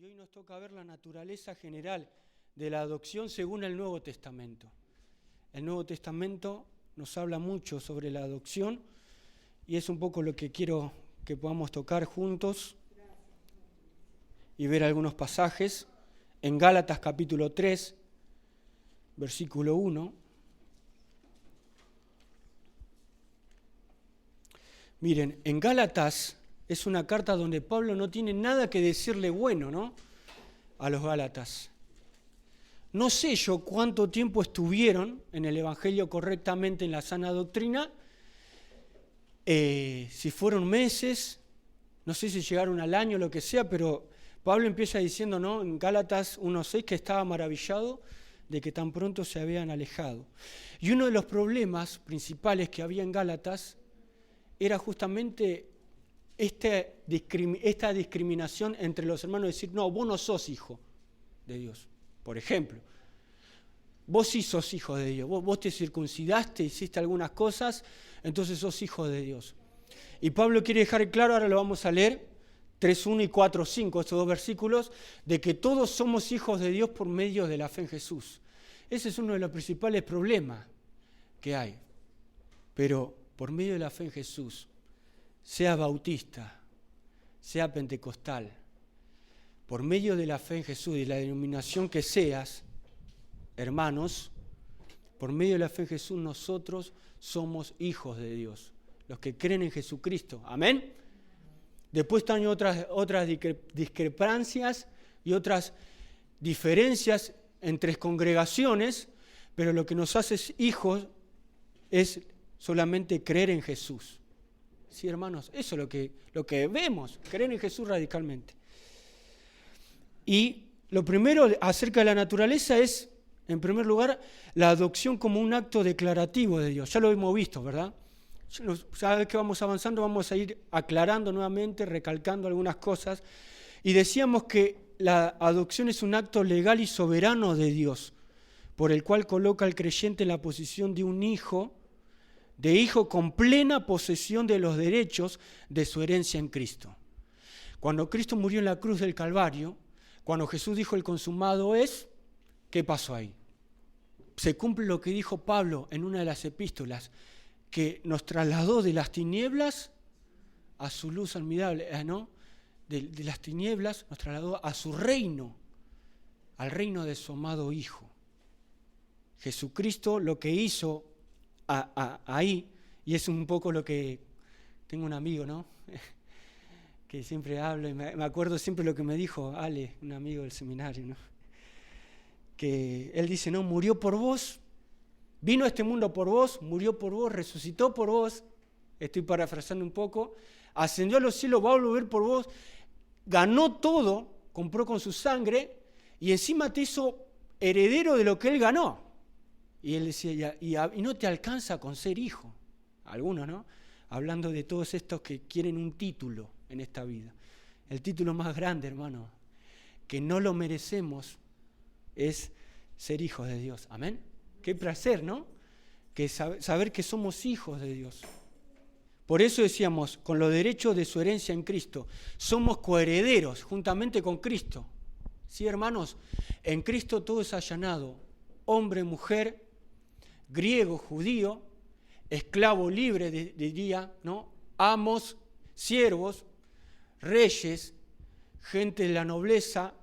y hoy nos toca ver la naturaleza general de la adopción según el Nuevo Testamento. El Nuevo Testamento nos habla mucho sobre la adopción y es un poco lo que quiero que podamos tocar juntos y ver algunos pasajes. En Gálatas capítulo 3, versículo 1. Miren, en Gálatas es una carta donde Pablo no tiene nada que decirle bueno, ¿no?, a los Gálatas. No sé yo cuánto tiempo estuvieron en el Evangelio correctamente en la sana doctrina, si fueron meses, no sé si llegaron al año, lo que sea, pero Pablo empieza diciendo, ¿no?, en Gálatas 1:6, que estaba maravillado de que tan pronto se habían alejado. Y uno de los problemas principales que había en Gálatas era justamente esta discriminación entre los hermanos, decir, no, vos no sos hijo de Dios. Por ejemplo, vos sí sos hijo de Dios, vos te circuncidaste, hiciste algunas cosas, entonces sos hijo de Dios. Y Pablo quiere dejar claro, ahora lo vamos a leer, 3:1 y 4:5, estos dos versículos, de que todos somos hijos de Dios por medio de la fe en Jesús. Ese es uno de los principales problemas que hay. Pero por medio de la fe en Jesús, sea bautista, sea pentecostal, por medio de la fe en Jesús y la denominación que seas, hermanos, por medio de la fe en Jesús nosotros somos hijos de Dios, los que creen en Jesucristo. Amén. Después están otras discrepancias y otras diferencias entre congregaciones, pero lo que nos hace hijos es solamente creer en Jesús. Sí, hermanos, eso es lo que vemos, creer en Jesús radicalmente. Y lo primero acerca de la naturaleza es, en primer lugar, la adopción como un acto declarativo de Dios. Ya lo hemos visto, ¿verdad? Cada vez que vamos avanzando vamos a ir aclarando nuevamente, recalcando algunas cosas. Y decíamos que la adopción es un acto legal y soberano de Dios, por el cual coloca al creyente en la posición de un hijo con plena posesión de los derechos de su herencia en Cristo. Cuando Cristo murió en la cruz del Calvario, cuando Jesús dijo el consumado es, ¿qué pasó ahí? Se cumple lo que dijo Pablo en una de las epístolas, que nos trasladó de las tinieblas a su luz admirable, ¿no? De las tinieblas nos trasladó a su reino, al reino de su amado Hijo. Jesucristo lo que hizo ahí, y es un poco lo que tengo un amigo, ¿no?, que siempre hablo y me acuerdo siempre lo que me dijo Ale, un amigo del seminario, ¿no?, que él dice, no, murió por vos, vino a este mundo por vos, murió por vos, resucitó por vos, estoy parafraseando un poco, ascendió a los cielos, va a volver por vos, ganó todo, compró con su sangre y encima te hizo heredero de lo que él ganó. Y él decía, y no te alcanza con ser hijo. Algunos, ¿no? Hablando de todos estos que quieren un título en esta vida. El título más grande, hermano, que no lo merecemos, es ser hijos de Dios. Amén. Qué placer, ¿no? Que saber que somos hijos de Dios. Por eso decíamos, con los derechos de su herencia en Cristo, somos coherederos juntamente con Cristo. Sí, hermanos, en Cristo todo es allanado, hombre, mujer, griego, judío, esclavo libre, diría, ¿no?, amos, siervos, reyes, gente de la nobleza,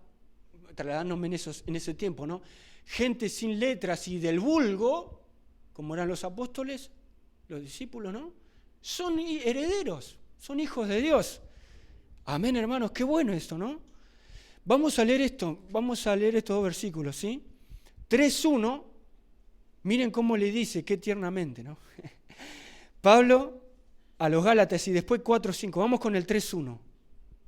trasladándome en ese tiempo, ¿no?, gente sin letras y del vulgo, como eran los apóstoles, los discípulos, ¿no?, son herederos, son hijos de Dios. Amén, hermanos, qué bueno esto, ¿no? Vamos a leer estos dos versículos, ¿sí? 3:1, miren cómo le dice, qué tiernamente, ¿no? Pablo a los Gálatas y después 4:5. Vamos con el 3:1.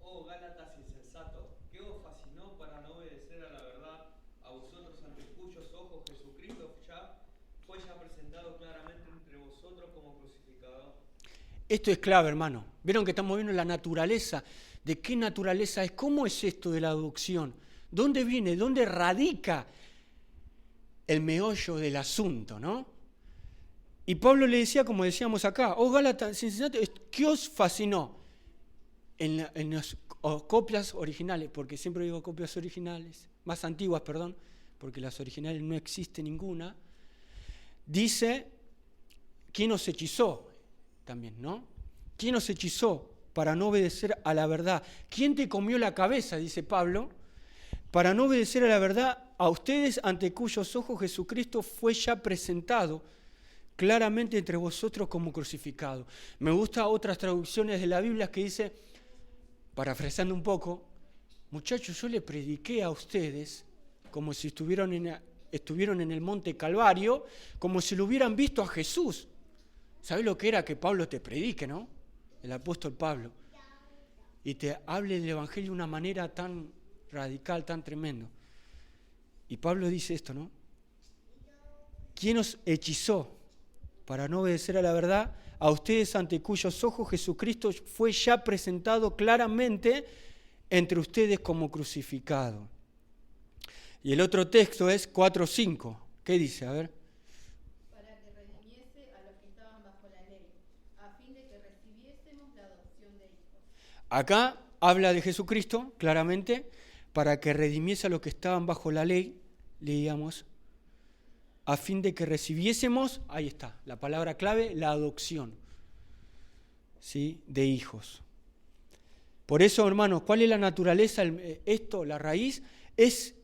Oh Gálatas insensatos, ¿qué os fascinó para no obedecer a la verdad, a vosotros ante cuyos ojos Jesucristo fue ya presentado claramente entre vosotros como crucificado? Esto es clave, hermano. Vieron que estamos viendo la naturaleza. ¿De qué naturaleza es? ¿Cómo es esto de la adopción? ¿Dónde viene? ¿Dónde radica el meollo del asunto, no? Y Pablo le decía, como decíamos acá, oh Gálatas insensatos, ¿qué os fascinó? o copias originales, porque siempre digo copias originales, más antiguas, perdón, porque las originales no existe ninguna, dice, ¿quién os hechizó? También, ¿no? ¿Quién os hechizó para no obedecer a la verdad? ¿Quién te comió la cabeza? Dice Pablo, para no obedecer a la verdad a ustedes ante cuyos ojos Jesucristo fue ya presentado claramente entre vosotros como crucificado. Me gustan otras traducciones de la Biblia que dice, parafraseando un poco, muchachos, yo les prediqué a ustedes como si estuvieron en el monte Calvario, como si lo hubieran visto a Jesús. ¿Sabés lo que era que Pablo te predique, no? El apóstol Pablo. Y te hable del Evangelio de una manera tan radical, tan tremendo. Y Pablo dice esto, ¿no? ¿Quién os hechizó para no obedecer a la verdad? A ustedes ante cuyos ojos Jesucristo fue ya presentado claramente entre ustedes como crucificado. Y el otro texto es 4:5. ¿Qué dice? A ver. Para que redimiese a los que estaban bajo la ley, a fin de que recibiésemos la adopción de hijos. Acá habla de Jesucristo, claramente, para que redimiese a los que estaban bajo la ley, leíamos, a fin de que recibiésemos, ahí está, la palabra clave, la adopción, ¿sí?, de hijos. Por eso, hermanos, ¿cuál es la naturaleza? La raíz es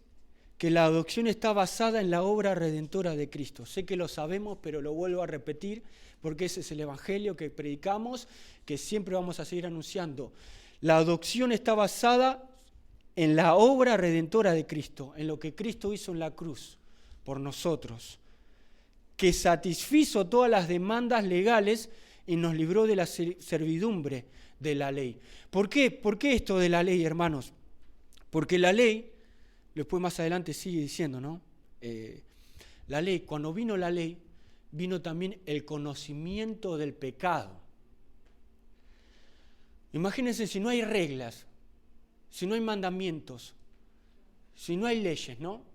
que la adopción está basada en la obra redentora de Cristo. Sé que lo sabemos, pero lo vuelvo a repetir, porque ese es el evangelio que predicamos, que siempre vamos a seguir anunciando. La adopción está basada en la obra redentora de Cristo, en lo que Cristo hizo en la cruz por nosotros, que satisfizo todas las demandas legales y nos libró de la servidumbre de la ley. ¿Por qué? ¿Por qué esto de la ley, hermanos? Porque la ley, después más adelante sigue diciendo, ¿no? La ley, cuando vino la ley, vino también el conocimiento del pecado. Imagínense si no hay reglas, si no hay mandamientos, si no hay leyes, ¿no?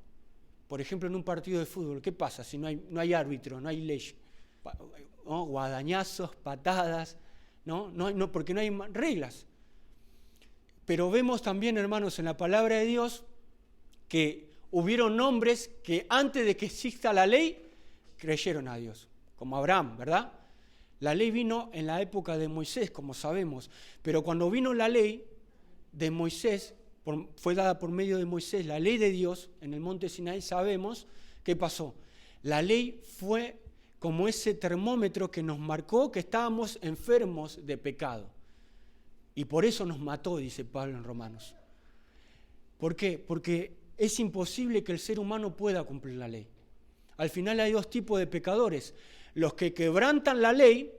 Por ejemplo, en un partido de fútbol, ¿qué pasa si no hay árbitro, no hay ley? ¿No? Guadañazos, patadas, ¿no? No, porque no hay reglas. Pero vemos también, hermanos, en la palabra de Dios que hubieron hombres que antes de que exista la ley creyeron a Dios, como Abraham, ¿verdad? La ley vino en la época de Moisés, como sabemos, pero cuando vino la ley de Moisés, fue dada por medio de Moisés, la ley de Dios en el monte Sinaí, sabemos qué pasó. La ley fue como ese termómetro que nos marcó que estábamos enfermos de pecado. Y por eso nos mató, dice Pablo en Romanos. ¿Por qué? Porque es imposible que el ser humano pueda cumplir la ley. Al final hay dos tipos de pecadores, los que quebrantan la ley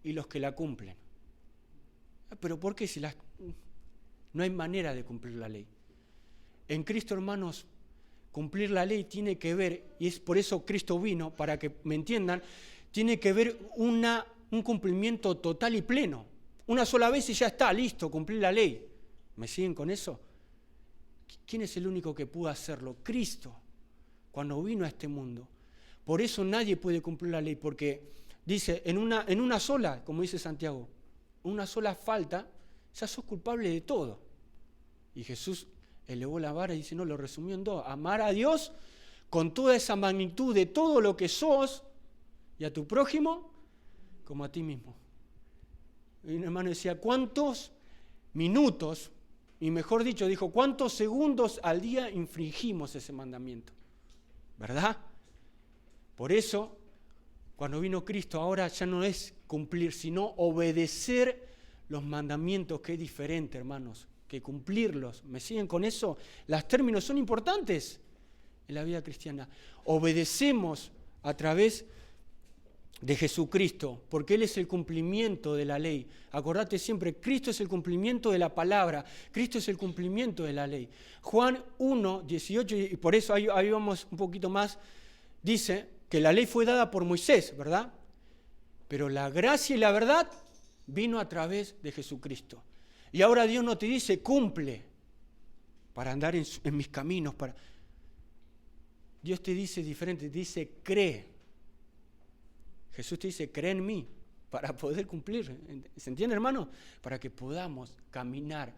y los que la cumplen. ¿Pero por qué? Si no hay manera de cumplir la ley. En Cristo, hermanos, cumplir la ley tiene que ver, y es por eso Cristo vino, para que me entiendan, tiene que ver un cumplimiento total y pleno. Una sola vez y ya está, listo, cumplir la ley. ¿Me siguen con eso? ¿Quién es el único que pudo hacerlo? Cristo, cuando vino a este mundo. Por eso nadie puede cumplir la ley, porque dice, en una sola, como dice Santiago, una sola falta, ya sos culpable de todo. Y Jesús elevó la vara y dice, no, lo resumió en dos, amar a Dios con toda esa magnitud de todo lo que sos y a tu prójimo como a ti mismo. Y un hermano decía, ¿cuántos minutos, y mejor dicho, dijo, cuántos segundos al día infringimos ese mandamiento? ¿Verdad? Por eso, cuando vino Cristo, ahora ya no es cumplir, sino obedecer los mandamientos, que es diferente, hermanos, que cumplirlos. ¿Me siguen con eso? Los términos son importantes en la vida cristiana. Obedecemos a través de Jesucristo, porque Él es el cumplimiento de la ley. Acordate siempre, Cristo es el cumplimiento de la palabra, Cristo es el cumplimiento de la ley. Juan 1, 18, y por eso ahí vamos un poquito más, dice que la ley fue dada por Moisés, ¿verdad? Pero la gracia y la verdad vino a través de Jesucristo. Y ahora Dios no te dice, cumple, para andar en mis caminos. Dios te dice diferente, te dice, cree. Jesús te dice, cree en mí, para poder cumplir. ¿Se entiende, hermano? Para que podamos caminar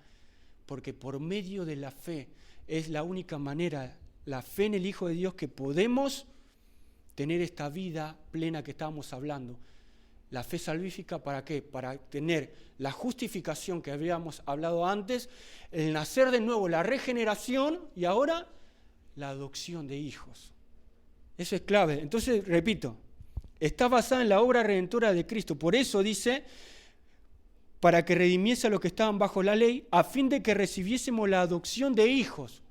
porque por medio de la fe es la única manera, la fe en el Hijo de Dios, que podemos tener esta vida plena que estábamos hablando. La fe salvífica, ¿para qué? Para tener la justificación que habíamos hablado antes, el nacer de nuevo, la regeneración y ahora la adopción de hijos. Eso es clave. Entonces, repito, está basada en la obra redentora de Cristo. Por eso dice, para que redimiese a los que estaban bajo la ley, a fin de que recibiésemos la adopción de hijos.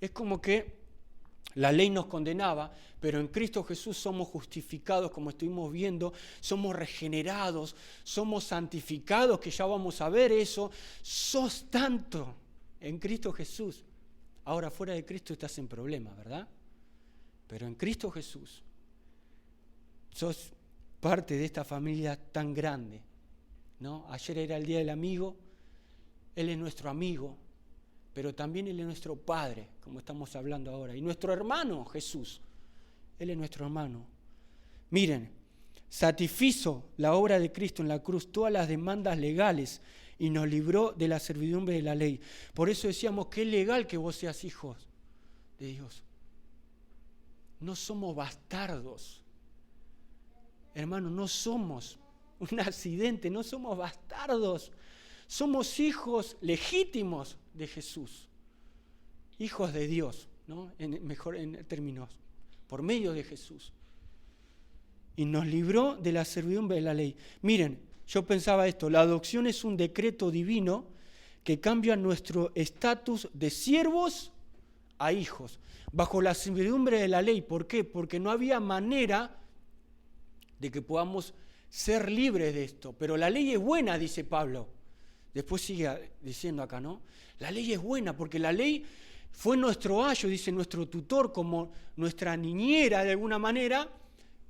Es como que la ley nos condenaba, pero en Cristo Jesús somos justificados, como estuvimos viendo, somos regenerados, somos santificados, que ya vamos a ver eso. Sos tanto en Cristo Jesús. Ahora fuera de Cristo estás en problemas, ¿verdad? Pero en Cristo Jesús sos parte de esta familia tan grande, ¿no? Ayer era el Día del Amigo. Él es nuestro amigo, pero también Él es nuestro Padre, como estamos hablando ahora. Y nuestro hermano Jesús, Él es nuestro hermano. Miren, satisfizo la obra de Cristo en la cruz todas las demandas legales y nos libró de la servidumbre de la ley. Por eso decíamos que es legal que vos seas hijos de Dios. No somos bastardos. Hermano, no somos un accidente, no somos bastardos. Somos hijos legítimos de Jesús. Hijos de Dios, ¿no? Mejor en términos, por medio de Jesús. Y nos libró de la servidumbre de la ley. Miren, yo pensaba esto, la adopción es un decreto divino que cambia nuestro estatus de siervos a hijos, bajo la servidumbre de la ley. ¿Por qué? Porque no había manera de que podamos ser libres de esto. Pero la ley es buena, dice Pablo. Después sigue diciendo acá, ¿no? La ley es buena porque la ley fue nuestro ayo, dice nuestro tutor, como nuestra niñera de alguna manera,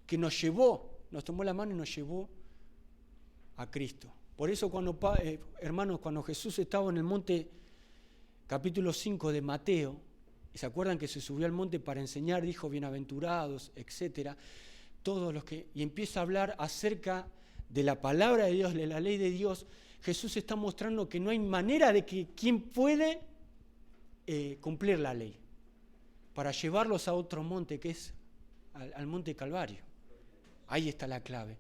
que nos llevó, nos tomó la mano y nos llevó a Cristo. Por eso hermanos, cuando Jesús estaba en el monte, capítulo 5 de Mateo, ¿se acuerdan que se subió al monte para enseñar? Dijo, bienaventurados, etcétera. Todos los que, y empieza a hablar acerca de la palabra de Dios, de la ley de Dios. Jesús está mostrando que no hay manera de que quien puede cumplir la ley para llevarlos a otro monte, que es al monte Calvario. Ahí está la clave.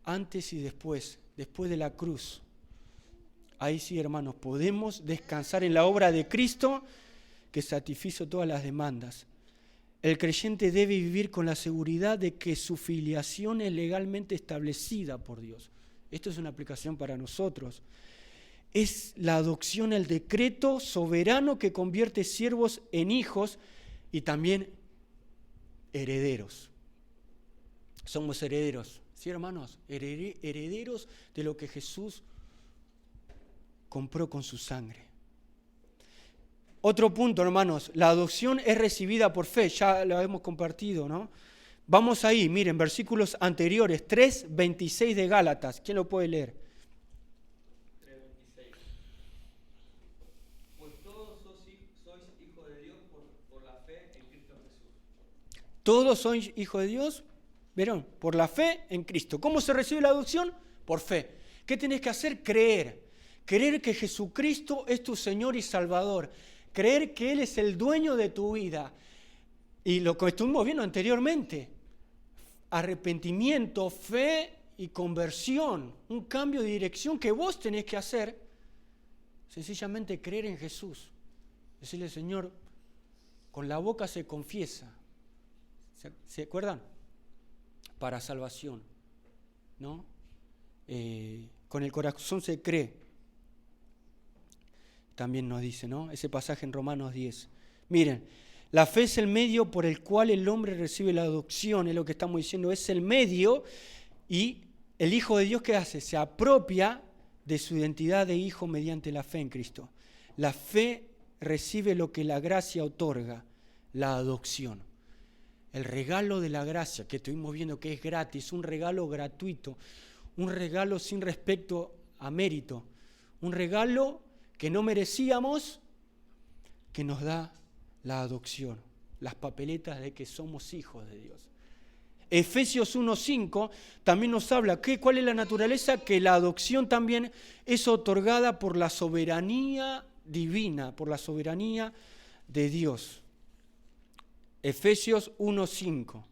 Antes y después de la cruz. Ahí sí, hermanos, podemos descansar en la obra de Cristo que satisfizo todas las demandas. El creyente debe vivir con la seguridad de que su filiación es legalmente establecida por Dios. Esto es una aplicación para nosotros. Es la adopción, el decreto soberano que convierte siervos en hijos y también herederos. Somos herederos, ¿sí, hermanos? Herederos de lo que Jesús compró con su sangre. Otro punto, hermanos, la adopción es recibida por fe, ya lo hemos compartido, ¿no? Vamos ahí, miren, versículos anteriores, 3:26 de Gálatas, ¿quién lo puede leer? 3:26. Pues todos sois hijos de Dios por la fe en Cristo Jesús. Todos sois hijos de Dios, ¿vieron? Por la fe en Cristo. ¿Cómo se recibe la adopción? Por fe. ¿Qué tenés que hacer? Creer. Creer que Jesucristo es tu Señor y Salvador. Creer que Él es el dueño de tu vida. Y lo que estuvimos viendo anteriormente, arrepentimiento, fe y conversión, un cambio de dirección que vos tenés que hacer, sencillamente creer en Jesús. Decirle, Señor, con la boca se confiesa. ¿Se acuerdan? Para salvación, ¿no? Con el corazón se cree. También nos dice, ¿no? Ese pasaje en Romanos 10. Miren, la fe es el medio por el cual el hombre recibe la adopción, es lo que estamos diciendo, es el medio, y el Hijo de Dios, ¿qué hace? Se apropia de su identidad de hijo mediante la fe en Cristo. La fe recibe lo que la gracia otorga, la adopción. El regalo de la gracia, que estuvimos viendo que es gratis, un regalo gratuito, un regalo sin respecto a mérito, un regalo que no merecíamos, que nos da la adopción, las papeletas de que somos hijos de Dios. Efesios 1:5 también nos habla cuál es la naturaleza, que la adopción también es otorgada por la soberanía divina, por la soberanía de Dios. Efesios 1:5.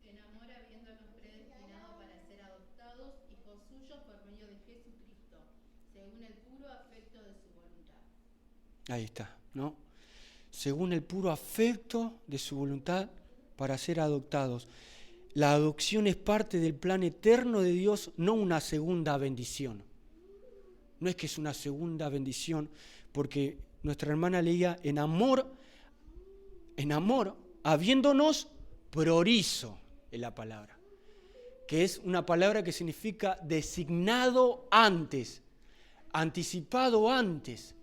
En amor habiéndonos predestinado para ser adoptados hijos suyos por medio de Jesucristo, según el puro afecto de su voluntad. Ahí está, ¿no? Según el puro afecto de su voluntad para ser adoptados. La adopción es parte del plan eterno de Dios, no una segunda bendición. No es que es una segunda bendición, porque nuestra hermana leía en amor, habiéndonos prorizo, es la palabra, que es una palabra que significa designado antes, anticipado antes.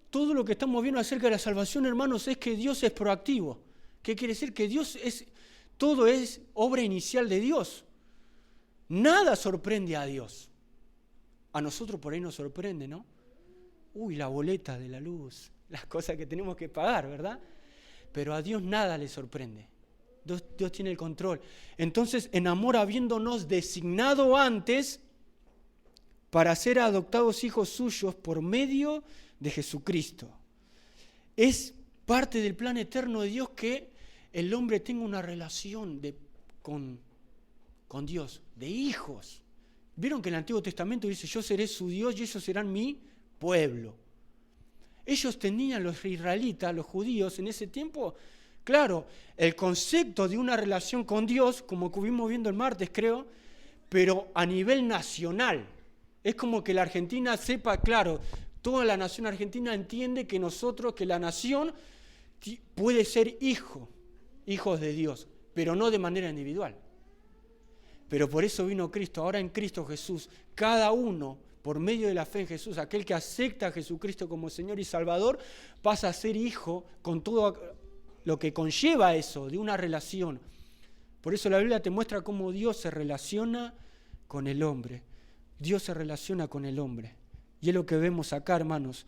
Todo lo que estamos viendo acerca de la salvación, hermanos, es que Dios es proactivo. ¿Qué quiere decir? Que todo es obra inicial de Dios. Nada sorprende a Dios. A nosotros por ahí nos sorprende, ¿no? La boleta de la luz, las cosas que tenemos que pagar, ¿verdad? Pero a Dios nada le sorprende. Dios tiene el control. Entonces, en amor, habiéndonos designado antes para ser adoptados hijos suyos por medio de Jesucristo. Es parte del plan eterno de Dios que el hombre tenga una relación con Dios, de hijos. Vieron que en el Antiguo Testamento dice, yo seré su Dios y ellos serán mi pueblo. Ellos tenían, los israelitas, los judíos, en ese tiempo, claro, el concepto de una relación con Dios, como que estuvimos viendo el martes, creo, pero a nivel nacional. Es como que la Argentina sepa, claro, toda la nación argentina entiende que que la nación puede ser hijos de Dios, pero no de manera individual. Pero por eso vino Cristo. Ahora en Cristo Jesús, cada uno, por medio de la fe en Jesús, aquel que acepta a Jesucristo como Señor y Salvador, pasa a ser hijo con todo lo que conlleva eso, de una relación. Por eso la Biblia te muestra cómo Dios se relaciona con el hombre. Dios se relaciona con el hombre. Y es lo que vemos acá, hermanos.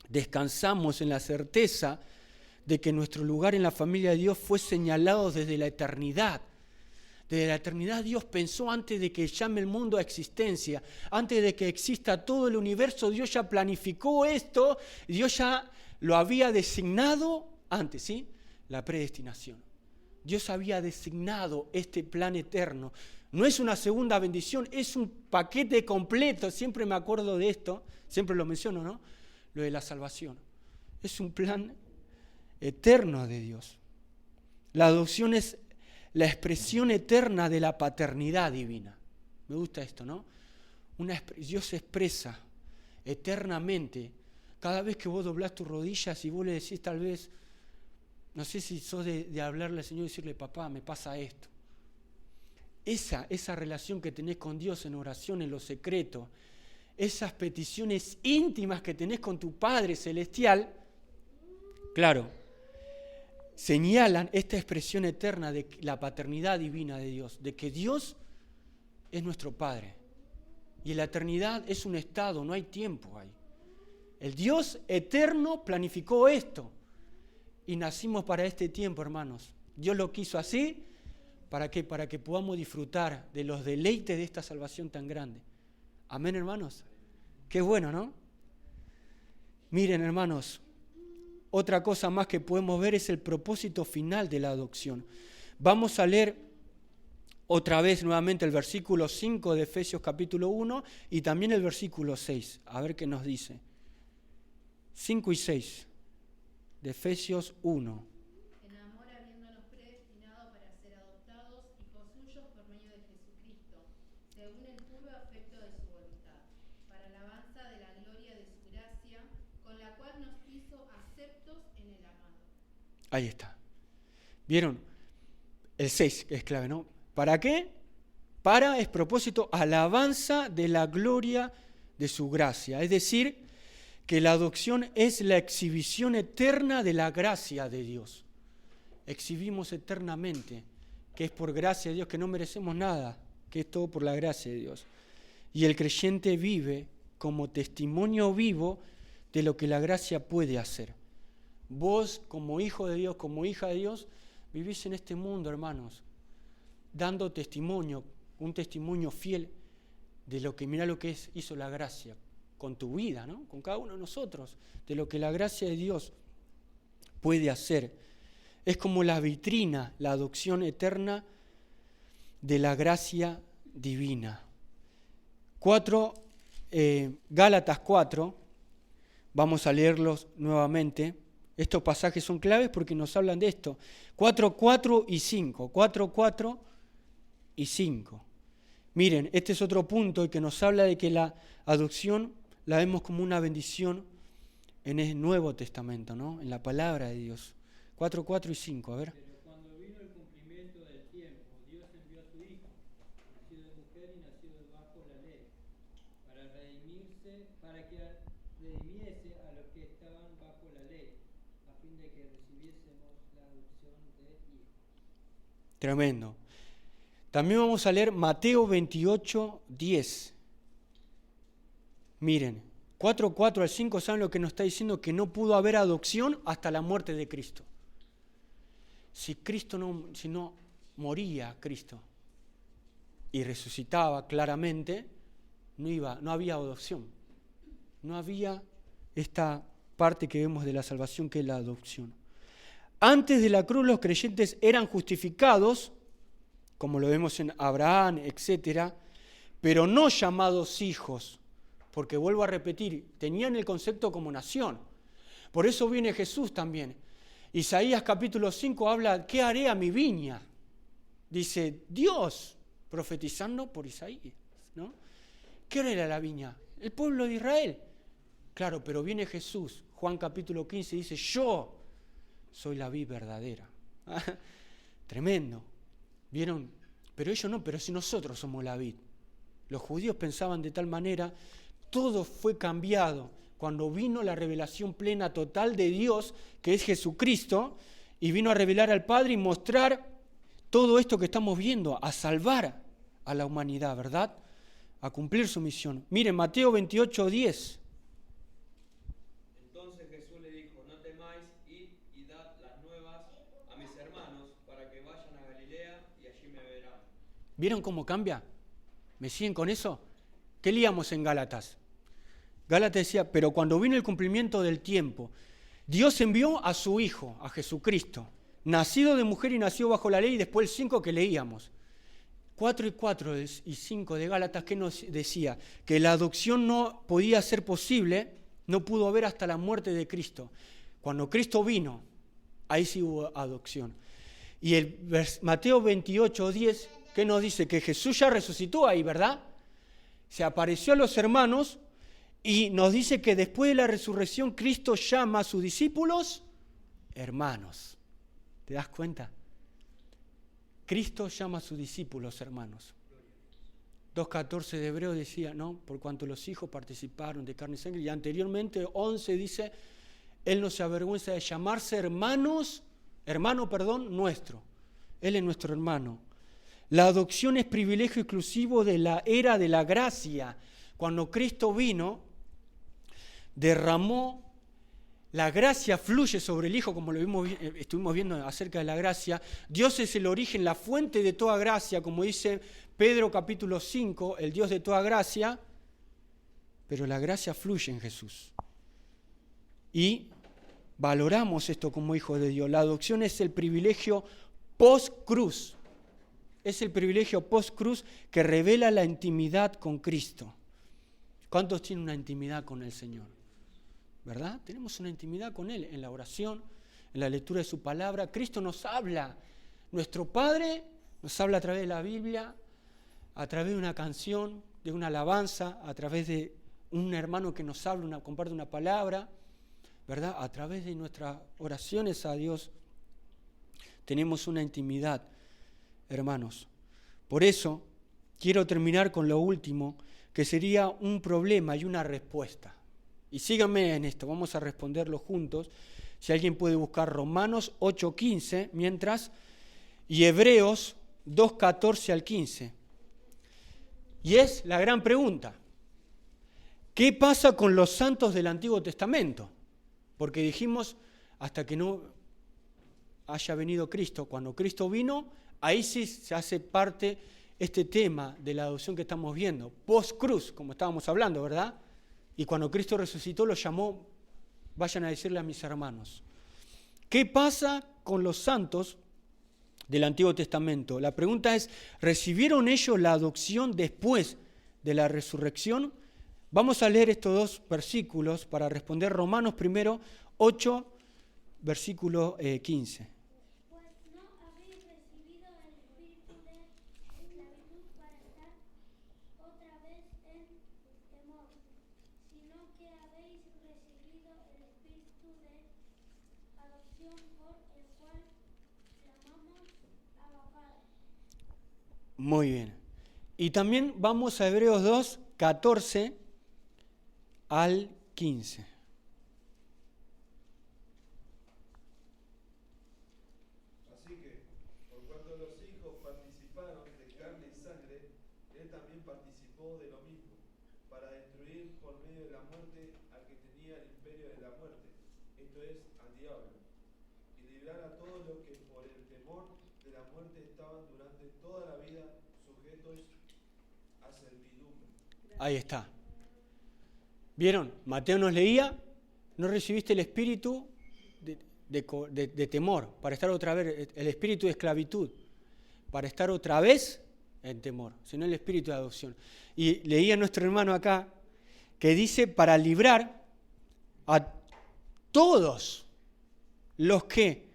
Descansamos en la certeza de que nuestro lugar en la familia de Dios fue señalado desde la eternidad. Desde la eternidad Dios pensó antes de que llame el mundo a existencia, antes de que exista todo el universo, Dios ya planificó esto, Dios ya lo había designado antes, ¿sí? La predestinación. Dios había designado este plan eterno. No es una segunda bendición, es un paquete completo. Siempre me acuerdo de esto, siempre lo menciono, ¿no? Lo de la salvación. Es un plan eterno de Dios. La adopción es la expresión eterna de la paternidad divina. Me gusta esto, ¿no? Dios se expresa eternamente. Cada vez que vos doblás tus rodillas y vos le decís tal vez, no sé si sos de hablarle al Señor y decirle, papá, me pasa esto. Esa relación que tenés con Dios en oración, en lo secreto, esas peticiones íntimas que tenés con tu Padre Celestial, claro, señalan esta expresión eterna de la paternidad divina de Dios, de que Dios es nuestro Padre. Y la eternidad es un estado, no hay tiempo ahí. El Dios eterno planificó esto. Y nacimos para este tiempo, hermanos. Dios lo quiso así. ¿Para qué? Para que podamos disfrutar de los deleites de esta salvación tan grande. Amén, hermanos. Qué bueno, ¿no? Miren, hermanos, otra cosa más que podemos ver es el propósito final de la adopción. Vamos a leer otra vez nuevamente el versículo 5 de Efesios capítulo 1 y también el versículo 6. A ver qué nos dice. 5 y 6 de Efesios 1. En amor habiéndonos predestinado para ser adoptados hijos suyos por medio de Jesucristo, según el puro afecto de su voluntad, para alabanza de la gloria de su gracia, con la cual nos hizo aceptos en el amado. Ahí está. ¿Vieron? El 6 es clave, ¿no? ¿Para qué? Para, es propósito, alabanza de la gloria de su gracia. Es decir, que la adopción es la exhibición eterna de la gracia de Dios. Exhibimos eternamente, que es por gracia de Dios, que no merecemos nada, que es todo por la gracia de Dios. Y el creyente vive como testimonio vivo de lo que la gracia puede hacer. Vos, como hijo de Dios, como hija de Dios, vivís en este mundo, hermanos, dando testimonio, un testimonio fiel de lo que, mirá lo que hizo la gracia con tu vida, ¿no? Con cada uno de nosotros, de lo que la gracia de Dios puede hacer. Es como la vitrina, la adopción eterna de la gracia divina. Gálatas 4, vamos a leerlos nuevamente. Estos pasajes son claves porque nos hablan de esto. 4, 4 y 5. 4, 4 y 5. Miren, este es otro punto que nos habla de que la adopción la vemos como una bendición en el Nuevo Testamento, ¿no? En la palabra de Dios. 4, 4 y 5, a ver. Pero cuando vino el cumplimiento del tiempo, Dios envió a su Hijo, nacido de mujer y nacido bajo la ley, para que redimiese a los que estaban bajo la ley, a fin de que recibiésemos la adopción de hijos. Tremendo. También vamos a leer Mateo 28, 10. Miren, 4, 4 al 5, ¿saben lo que nos está diciendo? Que no pudo haber adopción hasta la muerte de Cristo. Si no moría Cristo y resucitaba claramente, no había adopción. No había esta parte que vemos de la salvación que es la adopción. Antes de la cruz los creyentes eran justificados, como lo vemos en Abraham, etc., pero no llamados hijos, porque vuelvo a repetir, tenían el concepto como nación. Por eso viene Jesús también. Isaías capítulo 5 habla, ¿qué haré a mi viña? Dice Dios, profetizando por Isaías, ¿no? ¿Qué haré a la viña? El pueblo de Israel. Claro, pero viene Jesús, Juan capítulo 15, dice, yo soy la vid verdadera. Tremendo. ¿Vieron? Pero ellos no, pero si nosotros somos la vid. Los judíos pensaban de tal manera, todo fue cambiado cuando vino la revelación plena total de Dios, que es Jesucristo, y vino a revelar al Padre y mostrar todo esto que estamos viendo, a salvar a la humanidad, ¿verdad? A cumplir su misión. Miren, Mateo 28, 10. Entonces Jesús le dijo, no temáis, id y dad las nuevas a mis hermanos para que vayan a Galilea y allí me verán. ¿Vieron cómo cambia? ¿Me siguen con eso? ¿Qué leíamos en Gálatas? Gálatas decía, pero cuando vino el cumplimiento del tiempo, Dios envió a su Hijo, a Jesucristo, nacido de mujer y nació bajo la ley, y después el 5 que leíamos. 4 y 4 y 5 de Gálatas, ¿qué nos decía? Que la adopción no podía ser posible, no pudo haber hasta la muerte de Cristo. Cuando Cristo vino, ahí sí hubo adopción. Y el Mateo 28, 10, ¿qué nos dice? Que Jesús ya resucitó ahí, ¿verdad? Se apareció a los hermanos y nos dice que después de la resurrección Cristo llama a sus discípulos hermanos. ¿Te das cuenta? Cristo llama a sus discípulos hermanos. 2.14 de Hebreo decía, ¿no? Por cuanto los hijos participaron de carne y sangre. Y anteriormente 11 dice, Él no se avergüenza de llamarse hermano, nuestro. Él es nuestro hermano. La adopción es privilegio exclusivo de la era de la gracia. Cuando Cristo vino, derramó, la gracia fluye sobre el Hijo, como estuvimos viendo acerca de la gracia. Dios es el origen, la fuente de toda gracia, como dice Pedro capítulo 5, el Dios de toda gracia, pero la gracia fluye en Jesús. Y valoramos esto como hijos de Dios. La adopción es el privilegio post-cruz. Es el privilegio post-cruz que revela la intimidad con Cristo. ¿Cuántos tienen una intimidad con el Señor? ¿Verdad? Tenemos una intimidad con Él en la oración, en la lectura de su palabra. Cristo nos habla. Nuestro Padre nos habla a través de la Biblia, a través de una canción, de una alabanza, a través de un hermano que nos habla, comparte una palabra, ¿verdad? A través de nuestras oraciones a Dios tenemos una intimidad, hermanos. Por eso quiero terminar con lo último, que sería un problema y una respuesta. Y síganme en esto, vamos a responderlo juntos. Si alguien puede buscar Romanos 8:15, mientras, y Hebreos 2:14 al 15. Y es la gran pregunta. ¿Qué pasa con los santos del Antiguo Testamento? Porque dijimos, hasta que no haya venido Cristo, cuando Cristo vino, ahí sí se hace parte este tema de la adopción que estamos viendo. Post-cruz, como estábamos hablando, ¿verdad? Y cuando Cristo resucitó, los llamó, vayan a decirle a mis hermanos. ¿Qué pasa con los santos del Antiguo Testamento? La pregunta es, ¿recibieron ellos la adopción después de la resurrección? Vamos a leer estos dos versículos para responder. Romanos primero, 8, versículo 15. Pues no habéis recibido el espíritu de esclavitud para estar otra vez en temor, sino que habéis recibido el espíritu de adopción por el cual clamamos Abba Padre. Muy bien. Y también vamos a Hebreos 2, 14 al 15. Así que, por cuanto los hijos participaron de carne y sangre, él también participó de lo mismo, para destruir por medio de la muerte al que tenía el imperio de la muerte, esto es, al diablo, y librar a todos los que por el temor de la muerte estaban durante toda la vida sujetos a servidumbre. Ahí está. ¿Vieron? Mateo nos leía, no recibiste el espíritu de temor, para estar otra vez, el espíritu de esclavitud, para estar otra vez en temor, sino el espíritu de adopción. Y leía nuestro hermano acá, que dice, para librar a todos los que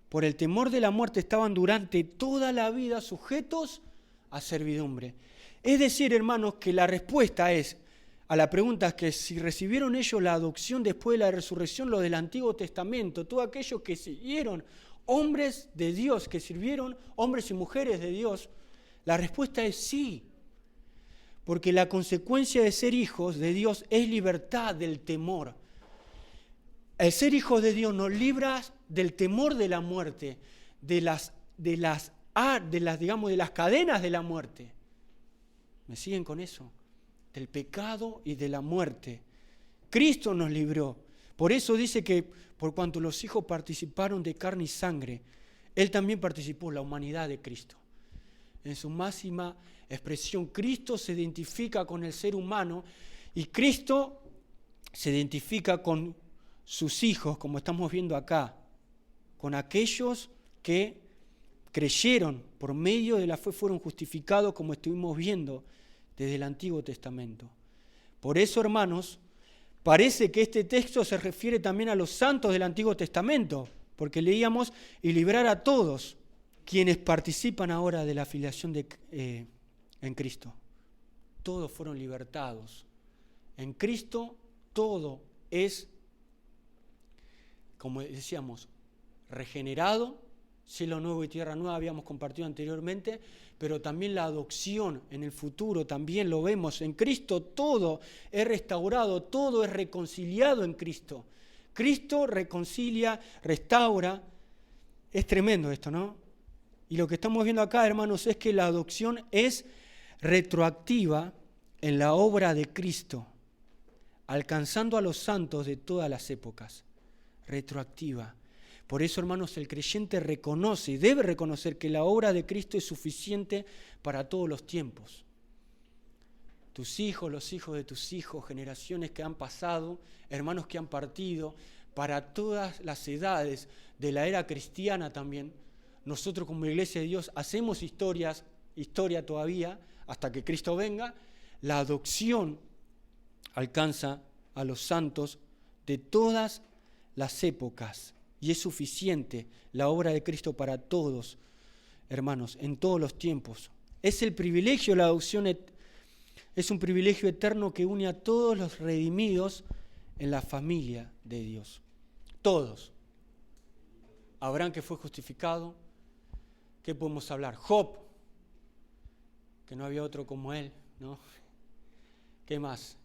por el temor de la muerte estaban durante toda la vida sujetos a servidumbre. Es decir, hermanos, que la respuesta es a la pregunta es que si recibieron ellos la adopción después de la resurrección, los del Antiguo Testamento, todos aquellos que siguieron, hombres de Dios, que sirvieron, hombres y mujeres de Dios, la respuesta es sí. Porque la consecuencia de ser hijos de Dios es libertad del temor. El ser hijos de Dios nos libra del temor de la muerte, de las cadenas de la muerte. ¿Me siguen con eso? Del pecado y de la muerte. Cristo nos libró. Por eso dice que por cuanto los hijos participaron de carne y sangre, Él también participó, la humanidad de Cristo. En su máxima expresión, Cristo se identifica con el ser humano y Cristo se identifica con sus hijos, como estamos viendo acá, con aquellos que creyeron por medio de la fe, fueron justificados, como estuvimos viendo desde el Antiguo Testamento. Por eso, hermanos, parece que este texto se refiere también a los santos del Antiguo Testamento, porque leíamos, y librar a todos quienes participan ahora de la filiación en Cristo. Todos fueron libertados. En Cristo todo es, como decíamos, regenerado, cielo nuevo y tierra nueva, habíamos compartido anteriormente, pero también la adopción en el futuro, también lo vemos. En Cristo todo es restaurado, todo es reconciliado en Cristo. Cristo reconcilia, restaura. Es tremendo esto, ¿no? Y lo que estamos viendo acá, hermanos, es que la adopción es retroactiva en la obra de Cristo, alcanzando a los santos de todas las épocas. Retroactiva. Por eso, hermanos, el creyente reconoce y debe reconocer que la obra de Cristo es suficiente para todos los tiempos. Tus hijos, los hijos de tus hijos, generaciones que han pasado, hermanos que han partido, para todas las edades de la era cristiana también. Nosotros como Iglesia de Dios hacemos historia todavía, hasta que Cristo venga. La adopción alcanza a los santos de todas las épocas. Y es suficiente la obra de Cristo para todos, hermanos, en todos los tiempos. Es el privilegio, la adopción es un privilegio eterno que une a todos los redimidos en la familia de Dios. Todos. Abraham, que fue justificado. ¿Qué podemos hablar? Job, que no había otro como él, ¿no? ¿Qué más?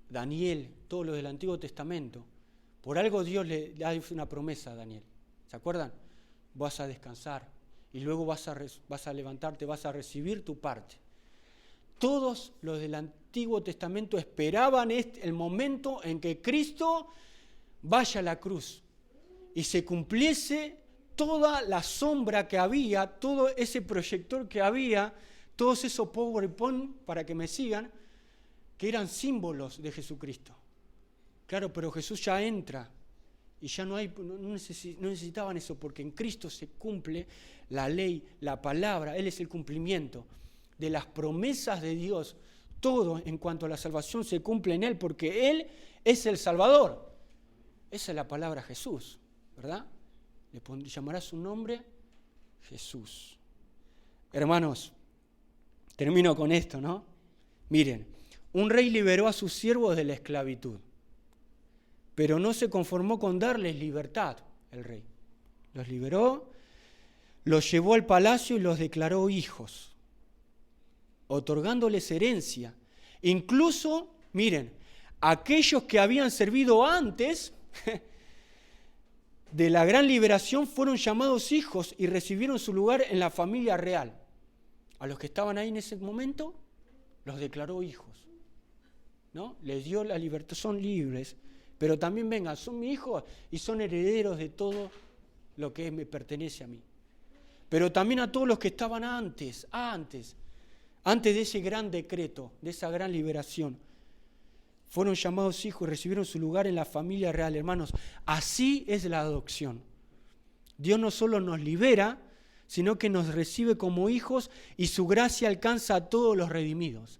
Daniel, todos los del Antiguo Testamento. Por algo Dios le hizo una promesa a Daniel. ¿Se acuerdan? Vas a descansar y luego vas a levantarte, vas a recibir tu parte. Todos los del Antiguo Testamento esperaban el momento en que Cristo vaya a la cruz y se cumpliese toda la sombra que había, todo ese proyector que había, todos esos PowerPoint, para que me sigan, que eran símbolos de Jesucristo. Claro, pero Jesús ya entra y ya no necesitaban eso, porque en Cristo se cumple la ley, la palabra. Él es el cumplimiento de las promesas de Dios. Todo en cuanto a la salvación se cumple en Él, porque Él es el Salvador. Esa es la palabra Jesús, ¿verdad? Le llamará su nombre Jesús. Hermanos, termino con esto, ¿no? Miren, un rey liberó a sus siervos de la esclavitud, pero no se conformó con darles libertad, el rey. Los liberó, los llevó al palacio y los declaró hijos, otorgándoles herencia. Incluso, miren, aquellos que habían servido antes de la gran liberación fueron llamados hijos y recibieron su lugar en la familia real. A los que estaban ahí en ese momento, los declaró hijos, ¿no? Les dio la libertad, son libres, pero también vengan, son mis hijos y son herederos de todo lo que me pertenece a mí. Pero también a todos los que estaban antes de ese gran decreto, de esa gran liberación, fueron llamados hijos y recibieron su lugar en la familia real. Hermanos, así es la adopción. Dios no solo nos libera, sino que nos recibe como hijos y su gracia alcanza a todos los redimidos.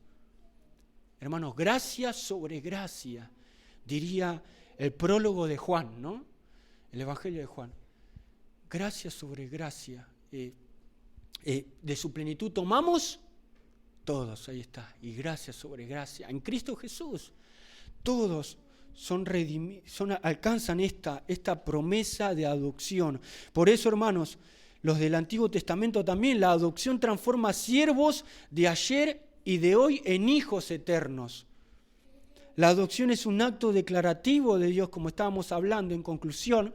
Hermanos, gracia sobre gracia, diría el prólogo de Juan, ¿no? El Evangelio de Juan. Gracia sobre gracia. De su plenitud tomamos todos, ahí está. Y gracia sobre gracia. En Cristo Jesús, todos alcanzan esta promesa de adopción. Por eso, hermanos, los del Antiguo Testamento también, la adopción transforma siervos de ayer y de hoy en hijos eternos. La adopción es un acto declarativo de Dios, como estábamos hablando en conclusión,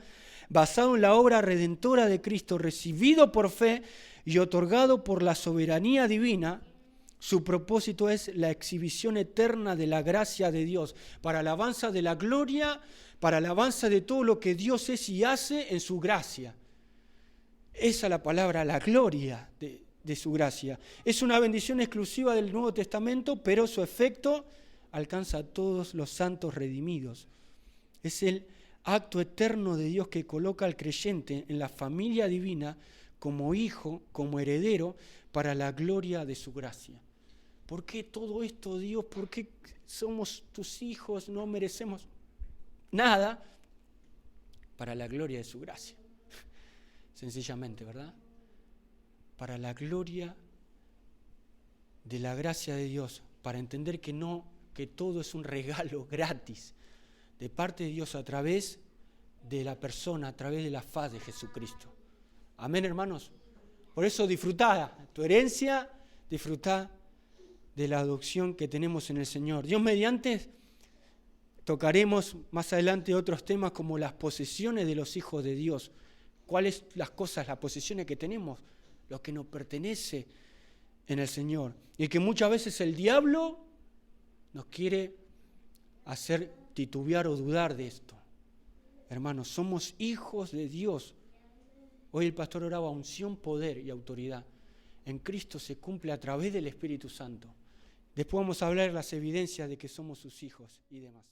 basado en la obra redentora de Cristo, recibido por fe y otorgado por la soberanía divina. Su propósito es la exhibición eterna de la gracia de Dios, para alabanza de la gloria, para alabanza de todo lo que Dios es y hace en su gracia. Esa es la palabra, la gloria de su gracia. Es una bendición exclusiva del Nuevo Testamento, pero su efecto alcanza a todos los santos redimidos. Es el acto eterno de Dios que coloca al creyente en la familia divina como hijo, como heredero, para la gloria de su gracia. ¿Por qué todo esto, Dios? ¿Por qué somos tus hijos? No merecemos nada. Para la gloria de su gracia. Sencillamente, ¿verdad? Para la gloria de la gracia de Dios, para entender que todo es un regalo gratis de parte de Dios a través de la persona, a través de la faz de Jesucristo. Amén, hermanos. Por eso disfrutá tu herencia, disfrutá de la adopción que tenemos en el Señor. Dios mediante, tocaremos más adelante otros temas como las posesiones de los hijos de Dios. ¿Cuáles las cosas, las posesiones que tenemos? Lo que nos pertenece en el Señor. Y que muchas veces el diablo nos quiere hacer titubear o dudar de esto. Hermanos, somos hijos de Dios. Hoy el pastor oraba unción, poder y autoridad. En Cristo se cumple a través del Espíritu Santo. Después vamos a hablar de las evidencias de que somos sus hijos y demás.